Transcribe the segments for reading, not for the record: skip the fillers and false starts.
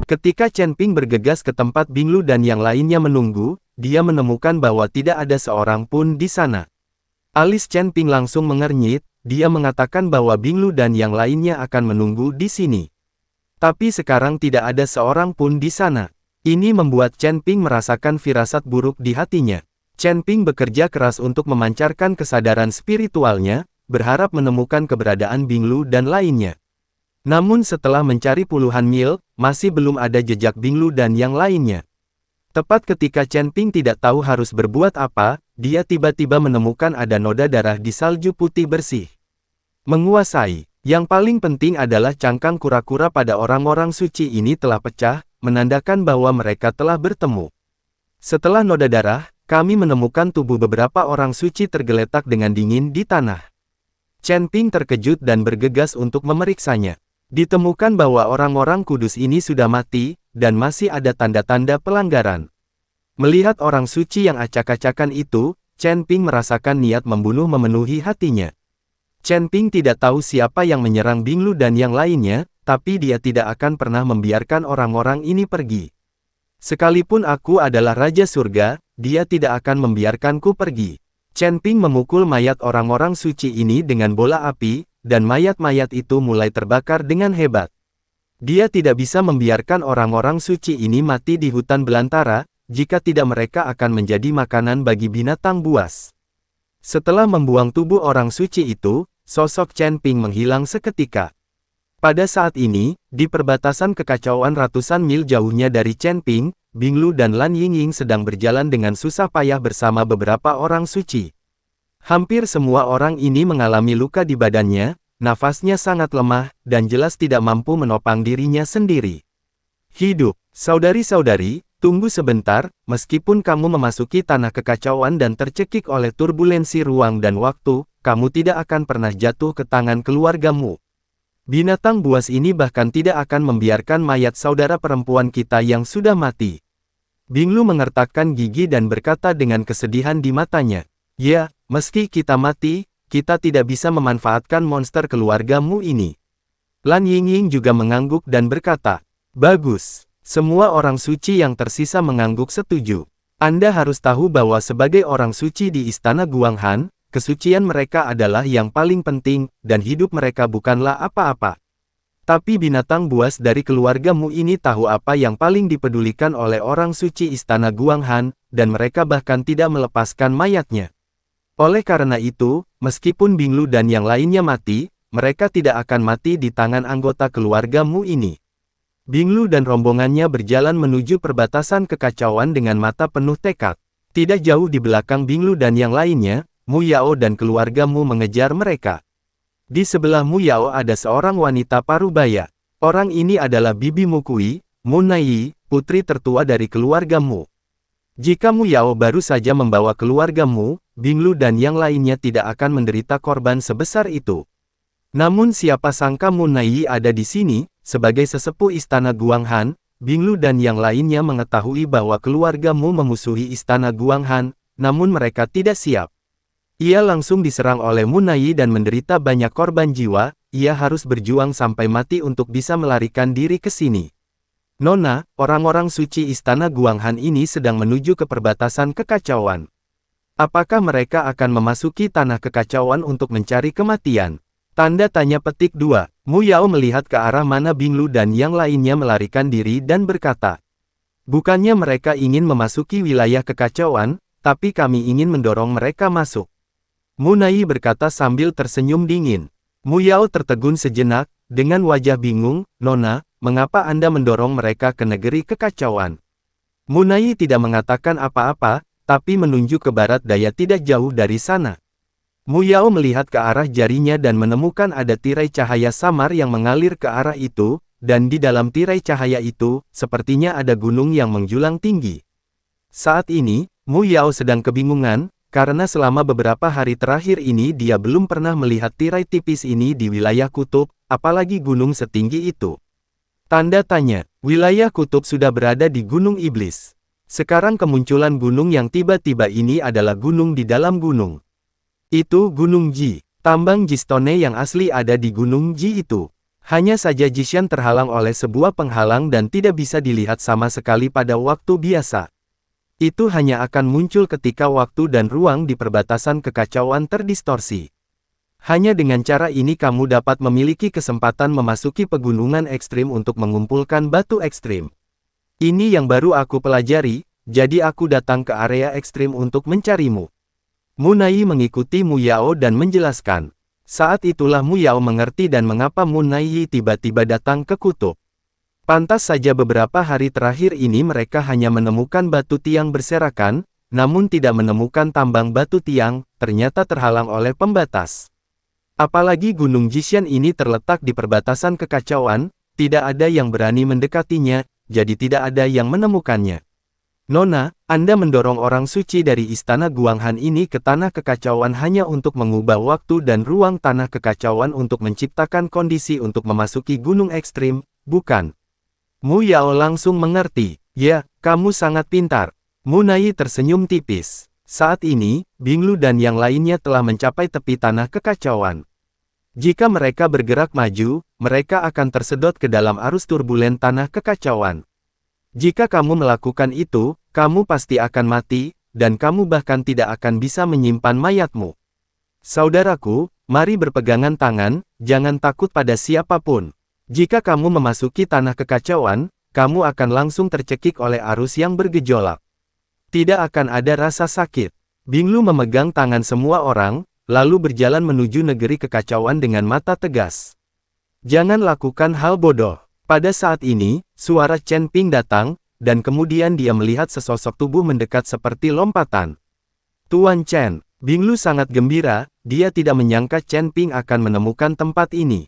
Ketika Chen Ping bergegas ke tempat Binglu dan yang lainnya menunggu, dia menemukan bahwa tidak ada seorang pun di sana. Alis Chen Ping langsung mengernyit, dia mengatakan bahwa Binglu dan yang lainnya akan menunggu di sini. Tapi sekarang tidak ada seorang pun di sana. Ini membuat Chen Ping merasakan firasat buruk di hatinya. Chen Ping bekerja keras untuk memancarkan kesadaran spiritualnya, berharap menemukan keberadaan Binglu dan lainnya. Namun setelah mencari puluhan mil, masih belum ada jejak Binglu dan yang lainnya. Tepat ketika Chen Ping tidak tahu harus berbuat apa, dia tiba-tiba menemukan ada noda darah di salju putih bersih. Menguasai. Yang paling penting adalah cangkang kura-kura pada orang-orang suci ini telah pecah, menandakan bahwa mereka telah bertemu. Setelah noda darah, kami menemukan tubuh beberapa orang suci tergeletak dengan dingin di tanah. Chen Ping terkejut dan bergegas untuk memeriksanya. Ditemukan bahwa orang-orang kudus ini sudah mati, dan masih ada tanda-tanda pelanggaran. Melihat orang suci yang acak-acakan itu, Chen Ping merasakan niat membunuh memenuhi hatinya. Chen Ping tidak tahu siapa yang menyerang Binglu dan yang lainnya, tapi dia tidak akan pernah membiarkan orang-orang ini pergi. Sekalipun aku adalah Raja Surga, dia tidak akan membiarkanku pergi. Chen Ping memukul mayat orang-orang suci ini dengan bola api, dan mayat-mayat itu mulai terbakar dengan hebat. Dia tidak bisa membiarkan orang-orang suci ini mati di hutan belantara, jika tidak mereka akan menjadi makanan bagi binatang buas. Setelah membuang tubuh orang suci itu, sosok Chen Ping menghilang seketika. Pada saat ini, di perbatasan kekacauan ratusan mil jauhnya dari Chen Ping, Binglu dan Lan Yingying sedang berjalan dengan susah payah bersama beberapa orang suci. Hampir semua orang ini mengalami luka di badannya, nafasnya sangat lemah, dan jelas tidak mampu menopang dirinya sendiri. Hidup, saudari-saudari, tunggu sebentar, meskipun kamu memasuki tanah kekacauan dan tercekik oleh turbulensi ruang dan waktu, kamu tidak akan pernah jatuh ke tangan keluargamu. Binatang buas ini bahkan tidak akan membiarkan mayat saudara perempuan kita yang sudah mati. Binglu mengertakkan gigi dan berkata dengan kesedihan di matanya, "Ya, meski kita mati, kita tidak bisa memanfaatkan monster keluargamu ini." Lan Yingying juga mengangguk dan berkata, "Bagus." Semua orang suci yang tersisa mengangguk setuju. Anda harus tahu bahwa sebagai orang suci di Istana Guanghan, kesucian mereka adalah yang paling penting, dan hidup mereka bukanlah apa-apa. Tapi binatang buas dari keluargamu ini tahu apa yang paling dipedulikan oleh orang suci Istana Guanghan, dan mereka bahkan tidak melepaskan mayatnya. Oleh karena itu, meskipun Binglu dan yang lainnya mati, mereka tidak akan mati di tangan anggota keluargamu ini. Binglu dan rombongannya berjalan menuju perbatasan kekacauan dengan mata penuh tekad. Tidak jauh di belakang Binglu dan yang lainnya, Mu Yao dan keluargamu mengejar mereka. Di sebelah Mu Yao ada seorang wanita parubaya. Orang ini adalah Bibi Mukui, Mu Naiyi, putri tertua dari keluargamu. Jika Mu Yao baru saja membawa keluargamu, Binglu dan yang lainnya tidak akan menderita korban sebesar itu. Namun siapa sangka Mu Naiyi ada di sini, sebagai sesepuh Istana Guanghan. Binglu dan yang lainnya mengetahui bahwa keluargamu memusuhi Istana Guanghan, namun mereka tidak siap. Ia langsung diserang oleh Mu Naiyi dan menderita banyak korban jiwa. Ia harus berjuang sampai mati untuk bisa melarikan diri ke sini. Nona, orang-orang suci Istana Guanghan ini sedang menuju ke perbatasan kekacauan. Apakah mereka akan memasuki tanah kekacauan untuk mencari kematian? Tanda tanya petik 2. Mu Yao melihat ke arah mana Binglu dan yang lainnya melarikan diri dan berkata, "Bukannya mereka ingin memasuki wilayah kekacauan, tapi kami ingin mendorong mereka masuk." Mu Naiyi berkata sambil tersenyum dingin. Mu Yao tertegun sejenak, dengan wajah bingung, "Nona, mengapa Anda mendorong mereka ke negeri kekacauan?" Mu Naiyi tidak mengatakan apa-apa, tapi menunjuk ke barat daya tidak jauh dari sana. Mu Yao melihat ke arah jarinya dan menemukan ada tirai cahaya samar yang mengalir ke arah itu, dan di dalam tirai cahaya itu, sepertinya ada gunung yang menjulang tinggi. Saat ini, Mu Yao sedang kebingungan, karena selama beberapa hari terakhir ini dia belum pernah melihat tirai tipis ini di wilayah kutub, apalagi gunung setinggi itu. Tanda tanya, wilayah kutub sudah berada di Gunung Iblis. Sekarang kemunculan gunung yang tiba-tiba ini adalah gunung di dalam gunung. Itu Gunung Ji. Tambang Jistone yang asli ada di Gunung Ji itu. Hanya saja Jishan terhalang oleh sebuah penghalang dan tidak bisa dilihat sama sekali pada waktu biasa. Itu hanya akan muncul ketika waktu dan ruang di perbatasan kekacauan terdistorsi. Hanya dengan cara ini kamu dapat memiliki kesempatan memasuki pegunungan ekstrim untuk mengumpulkan batu ekstrim. Ini yang baru aku pelajari, jadi aku datang ke area ekstrim untuk mencarimu. Mu Nai mengikuti Mu Yao dan menjelaskan. Saat itulah Mu Yao mengerti dan mengapa Mu Nai tiba-tiba datang ke kutub. Pantas saja beberapa hari terakhir ini mereka hanya menemukan batu tiang berserakan, namun tidak menemukan tambang batu tiang, ternyata terhalang oleh pembatas. Apalagi Gunung Jishan ini terletak di perbatasan kekacauan, tidak ada yang berani mendekatinya, jadi tidak ada yang menemukannya. Nona, Anda mendorong orang suci dari istana Guanghan ini ke tanah kekacauan hanya untuk mengubah waktu dan ruang tanah kekacauan untuk menciptakan kondisi untuk memasuki gunung ekstrim, bukan? Mu Yao langsung mengerti. Ya, kamu sangat pintar. Mu Nai tersenyum tipis. Saat ini, Binglu dan yang lainnya telah mencapai tepi tanah kekacauan. Jika mereka bergerak maju, mereka akan tersedot ke dalam arus turbulen tanah kekacauan. Jika kamu melakukan itu, kamu pasti akan mati, dan kamu bahkan tidak akan bisa menyimpan mayatmu. Saudaraku, mari berpegangan tangan, jangan takut pada siapapun. Jika kamu memasuki tanah kekacauan, kamu akan langsung tercekik oleh arus yang bergejolak. Tidak akan ada rasa sakit. Binglu memegang tangan semua orang, lalu berjalan menuju negeri kekacauan dengan mata tegas. Jangan lakukan hal bodoh. Pada saat ini, suara Chen Ping datang, dan kemudian dia melihat sesosok tubuh mendekat seperti lompatan. Tuan Chen, Binglu sangat gembira, dia tidak menyangka Chen Ping akan menemukan tempat ini.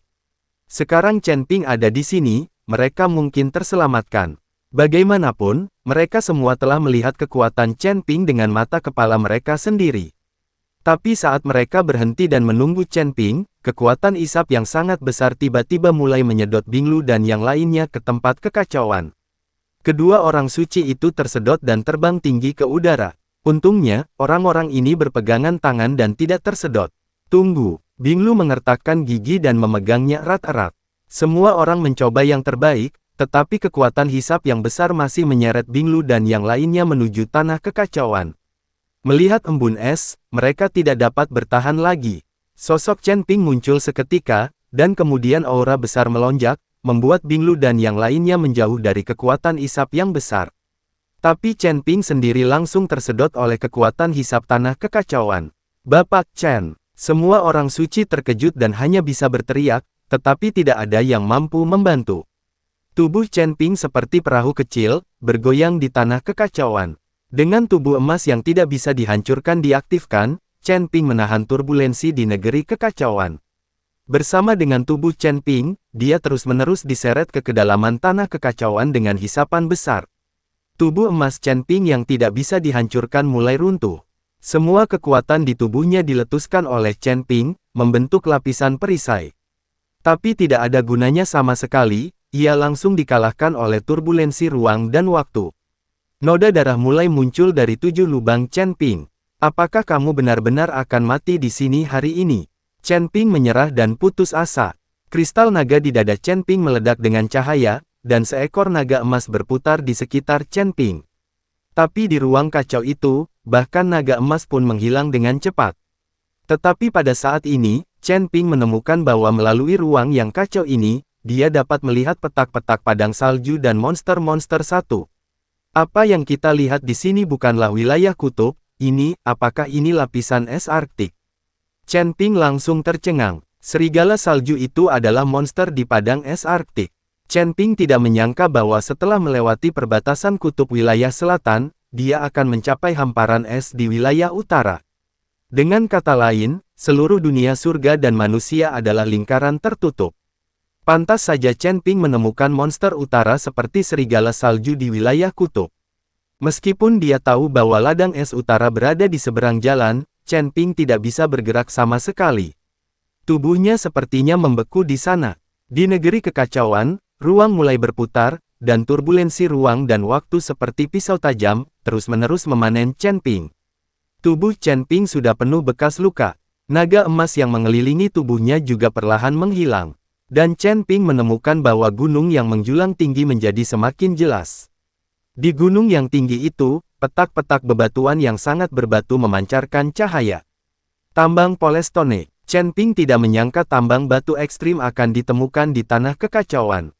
Sekarang Chen Ping ada di sini, mereka mungkin terselamatkan. Bagaimanapun, mereka semua telah melihat kekuatan Chen Ping dengan mata kepala mereka sendiri. Tapi saat mereka berhenti dan menunggu Chen Ping, kekuatan isap yang sangat besar tiba-tiba mulai menyedot Binglu dan yang lainnya ke tempat kekacauan. Kedua orang suci itu tersedot dan terbang tinggi ke udara. Untungnya, orang-orang ini berpegangan tangan dan tidak tersedot. Tunggu, Binglu mengertakkan gigi dan memegangnya erat-erat. Semua orang mencoba yang terbaik, tetapi kekuatan hisap yang besar masih menyeret Binglu dan yang lainnya menuju tanah kekacauan. Melihat embun es, mereka tidak dapat bertahan lagi. Sosok Chen Ping muncul seketika, dan kemudian aura besar melonjak, membuat Binglu dan yang lainnya menjauh dari kekuatan isap yang besar. Tapi Chen Ping sendiri langsung tersedot oleh kekuatan hisap tanah kekacauan. Bapak Chen, semua orang suci terkejut dan hanya bisa berteriak, tetapi tidak ada yang mampu membantu. Tubuh Chen Ping seperti perahu kecil, bergoyang di tanah kekacauan. Dengan tubuh emas yang tidak bisa dihancurkan diaktifkan, Chen Ping menahan turbulensi di negeri kekacauan. Bersama dengan tubuh Chen Ping, dia terus-menerus diseret ke kedalaman tanah kekacauan dengan hisapan besar. Tubuh emas Chen Ping yang tidak bisa dihancurkan mulai runtuh. Semua kekuatan di tubuhnya diletuskan oleh Chen Ping, membentuk lapisan perisai. Tapi tidak ada gunanya sama sekali, ia langsung dikalahkan oleh turbulensi ruang dan waktu. Noda darah mulai muncul dari 7 lubang Chen Ping. Apakah kamu benar-benar akan mati di sini hari ini? Chen Ping menyerah dan putus asa. Kristal naga di dada Chen Ping meledak dengan cahaya, dan seekor naga emas berputar di sekitar Chen Ping. Tapi di ruang kacau itu, bahkan naga emas pun menghilang dengan cepat. Tetapi pada saat ini, Chen Ping menemukan bahwa melalui ruang yang kacau ini, dia dapat melihat petak-petak padang salju dan monster-monster satu. Apa yang kita lihat di sini bukanlah wilayah kutub, apakah ini lapisan es Arktik? Chen Ping langsung tercengang. Serigala salju itu adalah monster di padang es Arktik. Chen Ping tidak menyangka bahwa setelah melewati perbatasan kutub wilayah selatan, dia akan mencapai hamparan es di wilayah utara. Dengan kata lain, seluruh dunia surga dan manusia adalah lingkaran tertutup. Pantas saja Chen Ping menemukan monster utara seperti serigala salju di wilayah kutub. Meskipun dia tahu bahwa ladang es utara berada di seberang jalan, Chen Ping tidak bisa bergerak sama sekali. Tubuhnya sepertinya membeku di sana. Di negeri kekacauan, ruang mulai berputar, dan turbulensi ruang dan waktu seperti pisau tajam, terus-menerus memanen Chen Ping. Tubuh Chen Ping sudah penuh bekas luka. Naga emas yang mengelilingi tubuhnya juga perlahan menghilang. Dan Chen Ping menemukan bahwa gunung yang menjulang tinggi menjadi semakin jelas. Di gunung yang tinggi itu, petak-petak bebatuan yang sangat berbatu memancarkan cahaya. Tambang Polestone. Chen Ping tidak menyangka tambang batu ekstrim akan ditemukan di tanah kekacauan.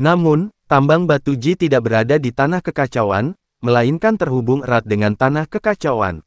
Namun, tambang batu Ji tidak berada di tanah kekacauan, melainkan terhubung erat dengan tanah kekacauan.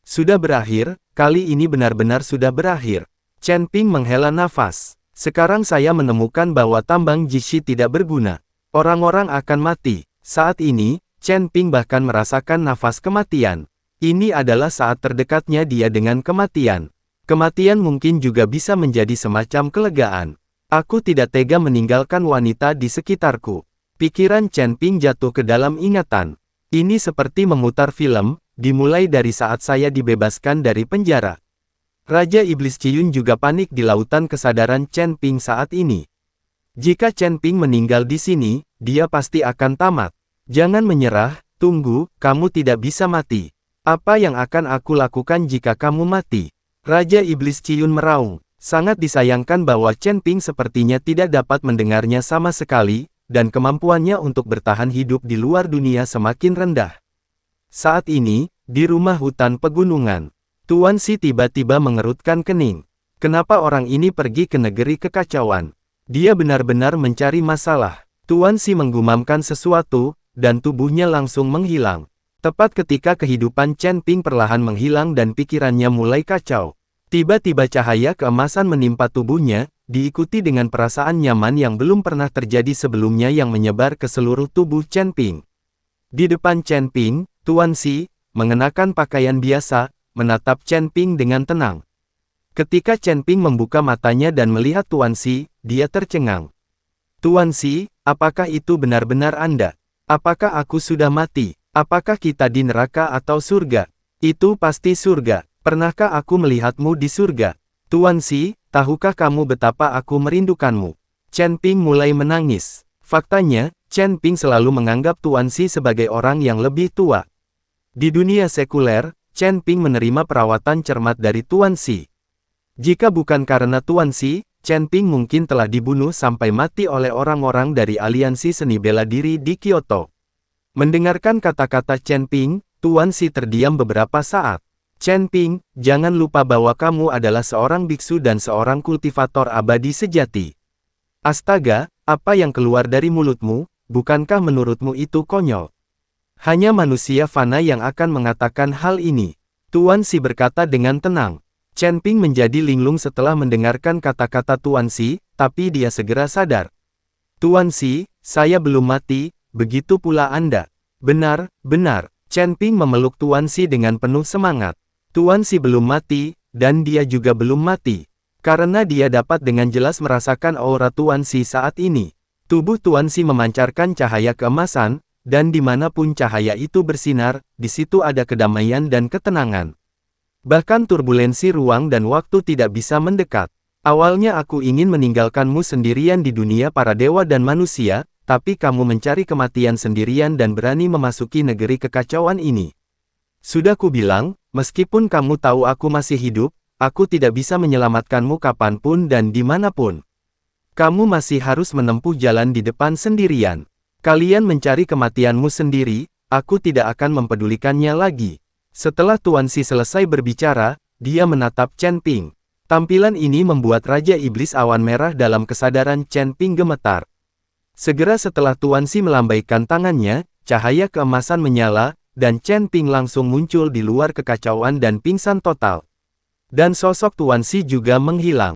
Sudah berakhir, kali ini benar-benar sudah berakhir. Chen Ping menghela nafas. Sekarang saya menemukan bahwa tambang Jishi tidak berguna. Orang-orang akan mati. Saat ini, Chen Ping bahkan merasakan nafas kematian. Ini adalah saat terdekatnya dia dengan kematian. Kematian mungkin juga bisa menjadi semacam kelegaan. Aku tidak tega meninggalkan wanita di sekitarku. Pikiran Chen Ping jatuh ke dalam ingatan. Ini seperti memutar film, dimulai dari saat saya dibebaskan dari penjara. Raja Iblis Ciyun juga panik di lautan kesadaran Chen Ping saat ini. Jika Chen Ping meninggal di sini, dia pasti akan tamat. Jangan menyerah, tunggu, kamu tidak bisa mati. Apa yang akan aku lakukan jika kamu mati? Raja Iblis Ciyun meraung. Sangat disayangkan bahwa Chen Ping sepertinya tidak dapat mendengarnya sama sekali, dan kemampuannya untuk bertahan hidup di luar dunia semakin rendah. Saat ini, di rumah hutan pegunungan, Tuan Si tiba-tiba mengerutkan kening. Kenapa orang ini pergi ke negeri kekacauan? Dia benar-benar mencari masalah. Tuan Si menggumamkan sesuatu, dan tubuhnya langsung menghilang. Tepat ketika kehidupan Chen Ping perlahan menghilang dan pikirannya mulai kacau. Tiba-tiba cahaya keemasan menimpa tubuhnya, diikuti dengan perasaan nyaman yang belum pernah terjadi sebelumnya yang menyebar ke seluruh tubuh Chen Ping. Di depan Chen Ping, Tuan Si, mengenakan pakaian biasa, menatap Chen Ping dengan tenang. Ketika Chen Ping membuka matanya dan melihat Tuan Si, dia tercengang. Tuan Si, apakah itu benar-benar Anda? Apakah aku sudah mati? Apakah kita di neraka atau surga? Itu pasti surga. Pernahkah aku melihatmu di surga? Tuan Si, tahukah kamu betapa aku merindukanmu? Chen Ping mulai menangis. Faktanya, Chen Ping selalu menganggap Tuan Si sebagai orang yang lebih tua. Di dunia sekuler, Chen Ping menerima perawatan cermat dari Tuan Si. Jika bukan karena Tuan Si, Chen Ping mungkin telah dibunuh sampai mati oleh orang-orang dari aliansi seni bela diri di Kyoto. Mendengarkan kata-kata Chen Ping, Tuan Si terdiam beberapa saat. Chen Ping, jangan lupa bahwa kamu adalah seorang biksu dan seorang kultivator abadi sejati. Astaga, apa yang keluar dari mulutmu, bukankah menurutmu itu konyol? Hanya manusia fana yang akan mengatakan hal ini. Tuan Si berkata dengan tenang. Chen Ping menjadi linglung setelah mendengarkan kata-kata Tuan Si, tapi dia segera sadar. Tuan Si, saya belum mati, begitu pula Anda. Benar, benar. Chen Ping memeluk Tuan Si dengan penuh semangat. Tuan Si belum mati, dan dia juga belum mati. Karena dia dapat dengan jelas merasakan aura Tuan Si saat ini. Tubuh Tuan Si memancarkan cahaya keemasan, dan dimanapun cahaya itu bersinar, di situ ada kedamaian dan ketenangan. Bahkan turbulensi ruang dan waktu tidak bisa mendekat. Awalnya aku ingin meninggalkanmu sendirian di dunia para dewa dan manusia, tapi kamu mencari kematian sendirian dan berani memasuki negeri kekacauan ini. Sudah kubilang, meskipun kamu tahu aku masih hidup, aku tidak bisa menyelamatkanmu kapanpun dan dimanapun. Kamu masih harus menempuh jalan di depan sendirian. Kalian mencari kematianmu sendiri, aku tidak akan mempedulikannya lagi. Setelah Tuan Si selesai berbicara, dia menatap Chen Ping. Tampilan ini membuat Raja Iblis Awan Merah dalam kesadaran Chen Ping gemetar. Segera setelah Tuan Si melambaikan tangannya, cahaya keemasan menyala, dan Chen Ping langsung muncul di luar kekacauan dan pingsan total. Dan sosok Tuan Si juga menghilang.